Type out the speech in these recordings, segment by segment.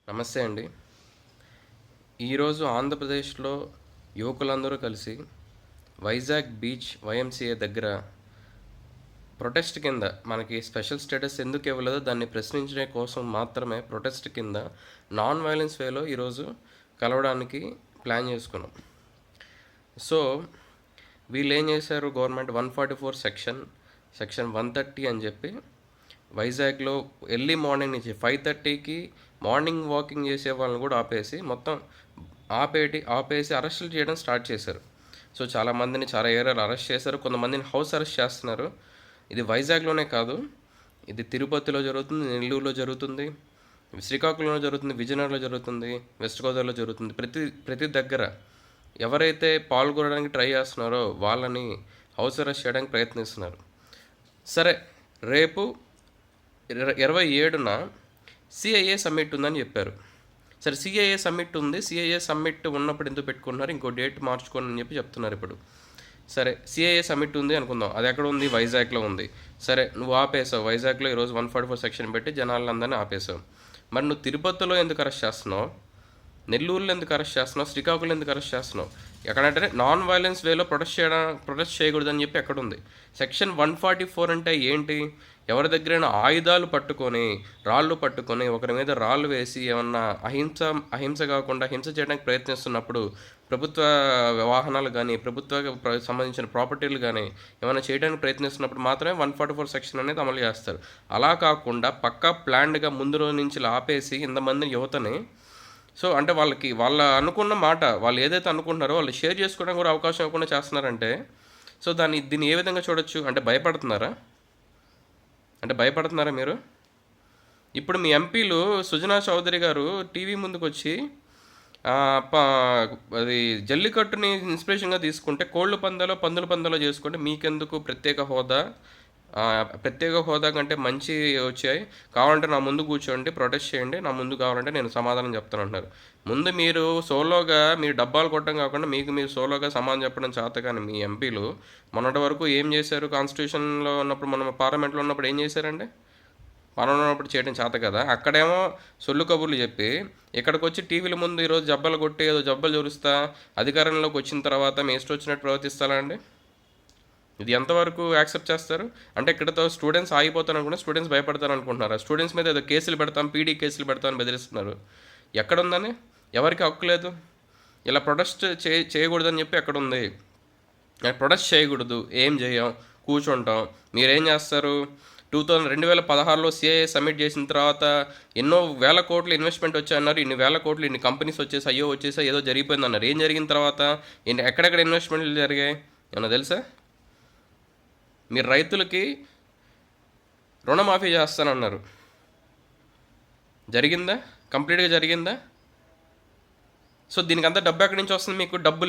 నమస్తే అండి. ఈరోజు ఆంధ్రప్రదేశ్లో యువకులందరూ కలిసి వైజాగ్ బీచ్ వైఎంసీఏ దగ్గర ప్రొటెస్ట్ కింద మనకి స్పెషల్ స్టేటస్ ఎందుకు ఇవ్వలేదో దాన్ని ప్రశ్నించడం కోసం మాత్రమే ప్రొటెస్ట్ కింద నాన్ వైలెన్స్ వేలో ఈరోజు కలవడానికి ప్లాన్ చేసుకున్నాం. సో వీళ్ళు ఏం చేశారు, గవర్నమెంట్ 144 సెక్షన్ 130 అని చెప్పి వైజాగ్లో ఎర్లీ మార్నింగ్ నుంచి 5:30కి మార్నింగ్ వాకింగ్ చేసే వాళ్ళని కూడా ఆపేసి మొత్తం ఆపేసి అరెస్టులు చేయడం స్టార్ట్ చేశారు. సో చాలామందిని చాలా ఏరియాలు అరెస్ట్ చేశారు, కొంతమందిని హౌస్ అరెస్ట్ చేస్తున్నారు. ఇది వైజాగ్లోనే కాదు, ఇది తిరుపతిలో జరుగుతుంది, నెల్లూరులో జరుగుతుంది, శ్రీకాకుళంలో జరుగుతుంది, విజయనగరంలో జరుగుతుంది, వెస్ట్ గోదావరిలో జరుగుతుంది. ప్రతి దగ్గర ఎవరైతే పాల్గొనడానికి ట్రై చేస్తున్నారో వాళ్ళని హౌస్ అరెస్ట్ చేయడానికి ప్రయత్నిస్తున్నారు. సరే, రేపు 27న సిఐఏ సమ్మిట్ ఉందని చెప్పారు. సరే, సిఐఏ సమ్మిట్ ఉంది, సిఐఏ సమ్మిట్ ఉన్నప్పుడు ఎందుకు పెట్టుకుంటున్నారు, ఇంకో డేట్ మార్చుకోండి అని చెప్పి చెప్తున్నారు ఇప్పుడు. సరే, సిఐఏ సమ్మిట్ ఉంది అనుకుందాం, అది ఎక్కడ ఉంది, వైజాగ్లో ఉంది. సరే, నువ్వు ఆపేసావు వైజాగ్లో ఈరోజు 144 సెక్షన్ పెట్టి జనాలందరినీ ఆపేసావు. మరి నువ్వు తిరుపతిలో ఎందుకు అరెస్ట్ చేస్తున్నావు, నెల్లూరులో ఎందుకు అరెస్ట్ చేస్తున్నావు, శ్రీకాకుళం ఎందుకు అరెస్ట్ చేస్తున్నావు? ఎక్కడంటే నాన్ వైలెన్స్ వేలో ప్రొటెస్ట్ చేయకూడదని చెప్పి ఎక్కడుంది? సెక్షన్ 144 అంటే ఏంటి? ఎవరి దగ్గరైనా ఆయుధాలు పట్టుకొని రాళ్ళు పట్టుకొని ఒకరి మీద రాళ్ళు వేసి ఏమన్నా అహింస కాకుండా హింస చేయడానికి ప్రయత్నిస్తున్నప్పుడు ప్రభుత్వ వాహనాలు కానీ సంబంధించిన ప్రాపర్టీలు కానీ ఏమైనా చేయడానికి ప్రయత్నిస్తున్నప్పుడు మాత్రమే 144 సెక్షన్ అనేది అమలు చేస్తారు. అలా కాకుండా పక్కా ప్లాన్డ్గా ముందు రోజు నుంచి ఆపేసి ఇంతమంది యువతని, సో అంటే వాళ్ళ అనుకున్న మాట వాళ్ళు ఏదైతే అనుకుంటున్నారో వాళ్ళు షేర్ చేసుకోవడానికి కూడా అవకాశం ఇవ్వకుండా చేస్తున్నారంటే, సో దీన్ని ఏ విధంగా చూడొచ్చు? అంటే భయపడుతున్నారా మీరు? ఇప్పుడు మీ ఎంపీలు సుజనా చౌదరి గారు టీవీ ముందుకు వచ్చి అది జల్లికట్టుని ఇన్స్పిరేషన్గా తీసుకుంటే కోళ్ళు పందాలో పందుల పందాలో చేసుకుంటే మీకెందుకు ప్రత్యేక హోదా కంటే మంచి వచ్చాయి, కావాలంటే నా ముందు కూర్చోండి, ప్రొటెస్ట్ చేయండి, నా ముందు కావాలంటే నేను సమాధానం చెప్తాను అంటున్నారు. ముందు మీరు సోలోగా మీరు డబ్బాలు కొట్టడం కాకుండా మీరు సోలోగా సమాధానం చెప్పడం చేత. కానీ మీ ఎంపీలు మొన్నటి వరకు ఏం చేశారు? కాన్స్టిట్యూషన్లో ఉన్నప్పుడు, మనం పార్లమెంట్లో ఉన్నప్పుడు ఏం చేశారండి? పార్లమెంట్లో ఉన్నప్పుడు చేయడం చేత కదా. అక్కడేమో సొల్లు కబుర్లు చెప్పి ఇక్కడికి వచ్చి టీవీల ముందు ఈరోజు జబ్బలు కొట్టి ఏదో జబ్బలు జరుస్తా అధికారంలోకి వచ్చిన తర్వాత మీ ఇష్టం వచ్చినట్టు ప్రవర్తిస్తారా అండి? ఇది ఎంతవరకు యాక్సెప్ట్ చేస్తారు? అంటే ఇక్కడతో స్టూడెంట్స్ ఆగిపోతారు అనుకుంటే స్టూడెంట్స్ భయపడతారు అనుకుంటున్నారు. స్టూడెంట్స్ మీద ఏదో కేసులు పెడతాం, పీడీ కేసులు పెడతామని బెదిరిస్తున్నారు. ఎక్కడుందని? ఎవరికి హక్కు లేదు. ఇలా ప్రొటెస్ట్ చేయకూడదని చెప్పి ఎక్కడుంది? ప్రొటెస్ట్ చేయకూడదు, ఏం చేయం, కూర్చుంటాం. మీరేం చేస్తారు? 2016లో సిఐఏ సబ్మిట్ చేసిన తర్వాత ఎన్నో వేల కోట్లు ఇన్వెస్ట్మెంట్ వచ్చాయన్నారు. ఇన్ని వేల కోట్లు ఇన్ని కంపెనీస్ వచ్చేసాయి, ఏదో జరిగిపోయింది అన్నారు. ఏం జరిగిన తర్వాత ఎక్కడెక్కడ ఇన్వెస్ట్మెంట్లు జరిగాయి ఏమన్నా తెలుసా? మీరు రైతులకి రుణమాఫీ చేస్తానన్నారు, జరిగిందా? కంప్లీట్గా జరిగిందా? సో దీనికంతా డబ్బు ఎక్కడి నుంచి వస్తుంది? మీకు డబ్బు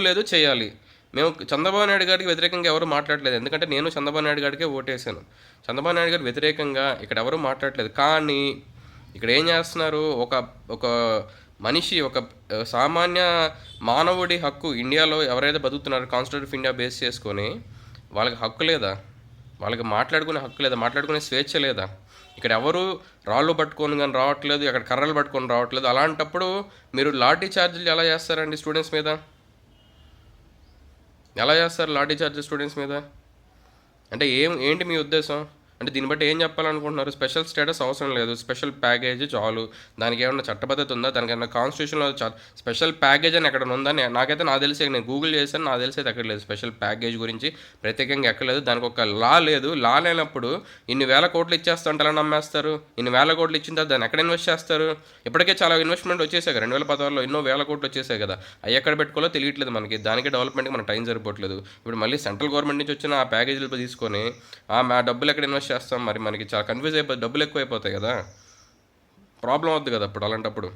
లేదు, చేయాలి. మేము చంద్రబాబు నాయుడు గారికి వ్యతిరేకంగా ఎవరు మాట్లాడలేదు, ఎందుకంటే నేను చంద్రబాబు నాయుడు గారికే ఓటేసాను. చంద్రబాబు నాయుడు గారికి వ్యతిరేకంగా ఇక్కడ ఎవరు మాట్లాడలేదు. కానీ ఇక్కడ ఏం చేస్తున్నారు? ఒక మనిషి, ఒక సామాన్య మానవుడి హక్కు, ఇండియాలో ఎవరైతే బతుకుతున్నారో కాన్స్టిట్యూషన్ ఆఫ్ ఇండియా బేస్ చేసుకొని వాళ్ళకి హక్కు లేదా? వాళ్ళకి మాట్లాడుకునే హక్కు లేదా? మాట్లాడుకునే స్వేచ్ఛ లేదా? ఇక్కడ ఎవరు రాళ్ళు పట్టుకొని కానీ రావట్లేదు, అక్కడ కర్రలు పట్టుకొని రావట్లేదు. అలాంటప్పుడు మీరు లాఠీ ఛార్జీలు ఎలా చేస్తారండి స్టూడెంట్స్ మీద? ఎలా చేస్తారు లాఠీ ఛార్జీలు స్టూడెంట్స్ మీద? అంటే ఏంటి మీ ఉద్దేశం? అంటే దీన్ని బట్టి ఏం చెప్పాలనుకుంటున్నారు? స్పెషల్ స్టేటస్ అవసరం లేదు, స్పెషల్ ప్యాకేజ్ చాలు. దానికి ఏమన్నా చట్టబద్ధత ఉందా? దానికి ఏమన్నా కాన్స్టిట్యూషన్లో స్పెషల్ ప్యాకేజ్ అని ఎక్కడ ఉందా? నాకైతే నాకు తెలిసి, నేను గూగుల్ చేశాను, నాకు తెలిసి ఎక్కడ లేదు. స్పెషల్ ప్యాకేజ్ గురించి ప్రత్యేకంగా ఎక్కలేదు. దానికి ఒక లా లేదు. లా లేనప్పుడు ఇన్ని వేల కోట్లు ఇచ్చేస్తుంటే ఎలా నమ్మేస్తారు? ఇన్ని వేల కోట్లు ఇచ్చిన తర్వాత దాన్ని ఎక్కడ ఇన్వెస్ట్ చేస్తారు? ఇప్పటికే చాలా ఇన్వెస్ట్మెంట్ వచ్చేసాయి కదా, 2016లో ఎన్నో వేల కోట్లు వచ్చేసాయి కదా. అవి ఎక్కడ పెట్టుకోవాలో తెలియట్లేదు మనకి. దానికి డెవలప్మెంట్కి మనకు టైం సరిపోవట్లేదు. ఇప్పుడు మళ్ళీ సెంట్రల్ గవర్నమెంట్ నుంచి వచ్చిన ఆ ప్యాకేజీలు తీసుకొని ఆ డబ్బులు ఎక్కడ ఇన్వెస్ట్ చేస్తాం? మరి మనకి చాలా కన్ఫ్యూజ్ అయిపోతుంది, డబ్బులు ఎక్కువ అయిపోతాయి కదా, ప్రాబ్లం అవుద్ది కదా. అలాంటప్పుడు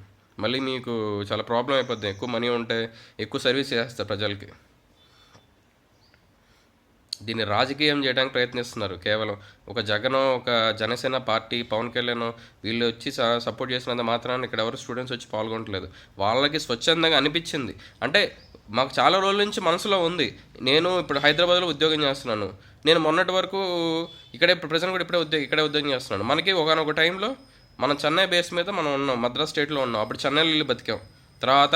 మళ్ళీ మీకు చాలా ప్రాబ్లం అయిపోద్ది. ఎక్కువ మనీ ఉంటే ఎక్కువ సర్వీస్ చేస్తారు ప్రజలకి. దీన్ని రాజకీయం చేయడానికి ప్రయత్నిస్తున్నారు. కేవలం ఒక జనసేన పార్టీ, పవన్ కళ్యాణ్ వీళ్ళు వచ్చి సపోర్ట్ చేసినంత మాత్రాన్ని ఇక్కడ ఎవరు స్టూడెంట్స్ వచ్చి పాల్గొనట్లేదు. వాళ్ళకి స్వచ్ఛందంగా అనిపించింది. అంటే మాకు చాలా రోజుల నుంచి మనసులో ఉంది. నేను ఇప్పుడు హైదరాబాద్లో ఉద్యోగం చేస్తున్నాను. నేను మొన్నటి వరకు ప్రజెంట్ కూడా ఇక్కడే ఉద్యోగం చేస్తున్నాను. మనకి ఒకనొక టైంలో మనం చెన్నై బేస్ మీద మనం ఉన్నాం, మద్రాస్ స్టేట్లో ఉన్నాం. అప్పుడు చెన్నైలో వెళ్ళి బతికాం. తర్వాత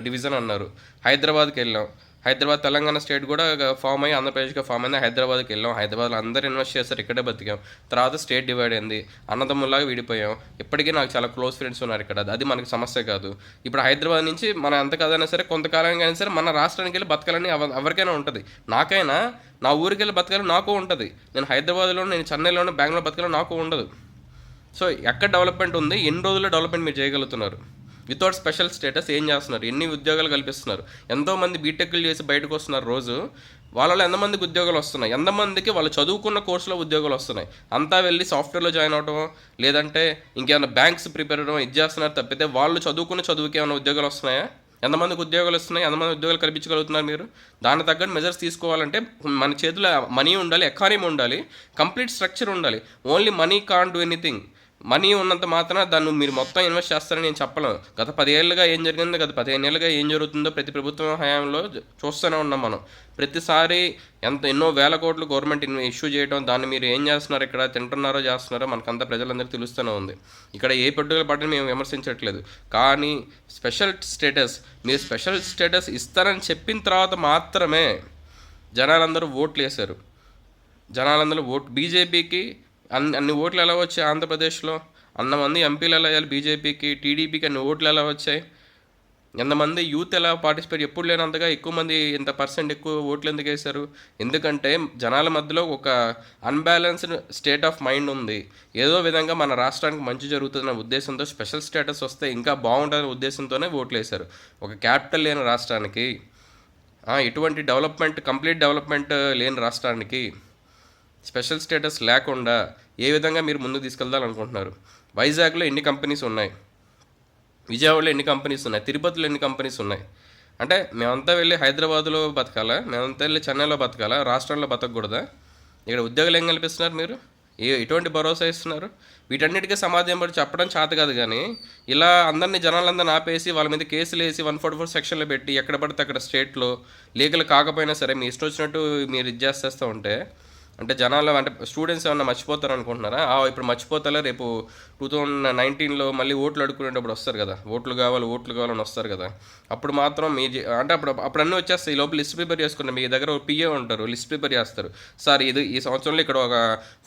డివిజన్ అన్నారు, హైదరాబాద్కి వెళ్ళాం. హైదరాబాద్ తెలంగాణ స్టేట్ కూడా ఫామ్ అయ్యి ఆంధ్రప్రదేశ్గా ఫామ్ అయింది. హైదరాబాద్కి వెళ్ళాం, హైదరాబాద్లో అందరూ ఇన్వెస్ట్ చేస్తారు, ఇక్కడే బతికాం. తర్వాత స్టేట్ డివైడ్ అయింది, అన్నదమ్ములాగా విడిపోయాం. ఇప్పటికీ నాకు చాలా క్లోజ్ ఫ్రెండ్స్ ఉన్నారు ఇక్కడ. అది మనకి సమస్య కాదు. ఇప్పుడు హైదరాబాద్ నుంచి మనం ఎంత కాదైనా సరే కొంతకాలానికి అయినా సరే మన రాష్ట్రానికి వెళ్ళి బతకాలని ఎవరికైనా ఉంటుంది. నాకైనా నా ఊరికి వెళ్ళి బతకాలని నాకు ఉంటుంది. నేను హైదరాబాద్లో, నేను చెన్నైలోనే, బెంగళూరు బతకాలని నాకు ఉండదు. సో ఎక్కడ డెవలప్మెంట్ ఉంది, ఎన్ని రోజుల్లో డెవలప్మెంట్ మీరు చేయగలుగుతున్నారు? వితౌట్ స్పెషల్ స్టేటస్ ఏం చేస్తున్నారు? ఎన్ని ఉద్యోగాలు కల్పిస్తున్నారు? ఎంతోమంది బీటెక్లు చేసి బయటకు వస్తున్నారు రోజు. వాళ్ళలో ఎంతమందికి ఉద్యోగాలు వస్తున్నాయి? ఎంతమందికి వాళ్ళు చదువుకున్న కోర్సులో ఉద్యోగాలు వస్తున్నాయి? అంతా వెళ్ళి సాఫ్ట్వేర్లో జాయిన్ అవటం, లేదంటే ఇంకేమైనా బ్యాంక్స్ ప్రిపేర్ అవ్వడం, ఇది చేస్తున్నారు తప్పితే వాళ్ళు చదువుకున్న చదువుకి ఏమైనా ఉద్యోగాలు వస్తున్నాయా? ఎంతమందికి ఉద్యోగాలు వస్తున్నాయి? ఎంతమంది ఉద్యోగాలు కల్పించగలుగుతున్నారు మీరు? దానికి తగ్గట్టు మెజర్స్ తీసుకోవాలంటే మన చేతిలో మనీ ఉండాలి, ఎకానమీ ఉండాలి, కంప్లీట్ స్ట్రక్చర్ ఉండాలి. Only money can't do anything. Money ఉన్నంత మాత్రాన దాన్ని మీరు మొత్తం ఇన్వెస్ట్ చేస్తారని నేను చెప్పలేను. గత 10 ఏళ్ళుగా ఏం జరిగిందో, గత 15 ఏళ్ళుగా ఏం జరుగుతుందో ప్రతి ప్రభుత్వం హయాంలో చూస్తూనే ఉన్నాం మనం. ప్రతిసారి ఎన్నో వేల కోట్లు గవర్నమెంట్ ఇష్యూ చేయడం, దాన్ని మీరు ఏం చేస్తున్నారు, ఇక్కడ తింటున్నారో చేస్తున్నారో మనకంతా ప్రజలందరికీ తెలుస్తూనే ఉంది. ఇక్కడ ఏ పెట్టుబడుల పాటని మేము విమర్శించట్లేదు. కానీ స్పెషల్ స్టేటస్, మీరు స్పెషల్ స్టేటస్ ఇస్తారని చెప్పిన తర్వాత మాత్రమే జనాలందరూ ఓట్లు వేశారు. జనాలందరూ బీజేపీకి అన్ని ఓట్లు ఎలా వచ్చాయి? ఆంధ్రప్రదేశ్లో అన్నమంది ఎంపీలు ఎలా అయ్యాలి బీజేపీకి, టీడీపీకి అన్ని ఓట్లు ఎలా వచ్చాయి? ఎంతమంది యూత్ ఎలా పార్టిసిపేట్, ఎప్పుడు లేనంతగా ఎక్కువ మంది, ఇంత పర్సెంట్ ఎక్కువ ఓట్లు ఎందుకు వేశారు? ఎందుకంటే జనాల మధ్యలో ఒక అన్బ్యాలెన్స్డ్ స్టేట్ ఆఫ్ మైండ్ ఉంది. ఏదో విధంగా మన రాష్ట్రానికి మంచి జరుగుతున్న ఉద్దేశంతో స్పెషల్ స్టేటస్ వస్తే ఇంకా బాగుంటుందనే ఉద్దేశంతోనే ఓట్లు వేశారు. ఒక క్యాపిటల్ లేని రాష్ట్రానికి, ఎటువంటి డెవలప్మెంట్, కంప్లీట్ డెవలప్మెంట్ లేని రాష్ట్రానికి స్పెషల్ స్టేటస్ లేకుండా ఏ విధంగా మీరు ముందుకు తీసుకెళ్దాలనుకుంటున్నారు? వైజాగ్లో ఎన్ని కంపెనీస్ ఉన్నాయి? విజయవాడలో ఎన్ని కంపెనీస్ ఉన్నాయి? తిరుపతిలో ఎన్ని కంపెనీస్ ఉన్నాయి? అంటే మేమంతా వెళ్ళి హైదరాబాద్లో బతకాలా? మేమంతా వెళ్ళి చెన్నైలో బతకాలా? రాష్ట్రంలో బతకూడదా? ఇక్కడ ఉద్యోగాలు ఏం కల్పిస్తున్నారు మీరు? ఎటువంటి భరోసా ఇస్తున్నారు? వీటన్నిటికీ సమాధానం పడి చెప్పడం చేత కాదు. కానీ ఇలా అందరినీ జనాలందరినీ ఆపేసి వాళ్ళ మీద కేసులు వేసి 144 సెక్షన్లు పెట్టి ఎక్కడ పడితే అక్కడ స్టేట్లో లీగల్ కాకపోయినా సరే మీ ఇష్టం వచ్చినట్టు మీరు ఇది చేస్తూ ఉంటే, అంటే జనాలు, అంటే స్టూడెంట్స్ ఏమన్నా మర్చిపోతారు అనుకుంటున్నారా? ఇప్పుడు మర్చిపోతారా? రేపు 2019లో మళ్ళీ ఓట్లు అడుక్కునేటప్పుడు వస్తారు కదా, ఓట్లు కావాలని వస్తారు కదా, అప్పుడు మాత్రం అంటే అప్పుడు అన్నీ వచ్చేస్తాయి. ఈ లోపల లిస్ట్ ప్రిపేర్ చేసుకుంటారు. మీ దగ్గర ఒక పిఏ ఉంటారు, లిస్ట్ ప్రిపేర్ చేస్తారు. సార్ ఇది ఈ సంవత్సరంలో ఇక్కడ ఒక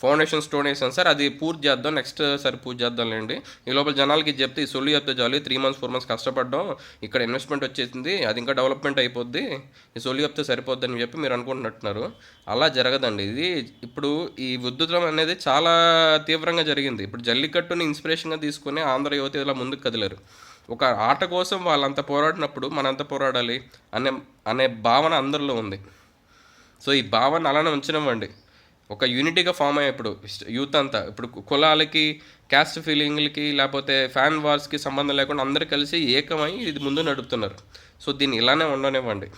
ఫౌండేషన్ స్టోన్ వేసాను సార్, అది పూర్తి చేద్దాం, నెక్స్ట్ సార్ పూర్తి చేద్దాంలేండి. ఈ లోపల జనాలకి చెప్తే, ఈ సొల్లు చెప్తే చాలు, 3 months 4 months కష్టపడ్డాం, ఇక్కడ ఇన్వెస్ట్మెంట్ వచ్చేసింది, అది ఇంకా డెవలప్మెంట్ అయిపోద్ది, ఈ సొల్లు చెప్తే సరిపోద్ది అని చెప్పి మీరు అనుకుంటున్నట్టున్నారు. అలా జరగదండి. ఇది ఇప్పుడు ఈ ఉద్ధృతం అనేది చాలా తీవ్రంగా జరిగింది. ఇప్పుడు జల్లికట్టుని ఇన్స్పిరేషన్గా తీసుకుని ఆంధ్ర యువత ఇలా ముందుకు కదిలారు. ఒక ఆట కోసం వాళ్ళంత పోరాడినప్పుడు మనంత పోరాడాలి అనే భావన అందరిలో ఉంది. సో ఈ భావన అలానే ఉంచనివ్వండి. ఒక యూనిటీగా ఫామ్ అయ్యేప్పుడు యూత్ అంతా, ఇప్పుడు కులాలకి, క్యాస్ట్ ఫీలింగ్లకి, లేకపోతే ఫ్యాన్ వార్స్కి సంబంధం లేకుండా అందరూ కలిసి ఏకమై ఇది ముందు నడుపుతున్నారు. సో దీన్ని ఇలానే ఉండనివ్వండి.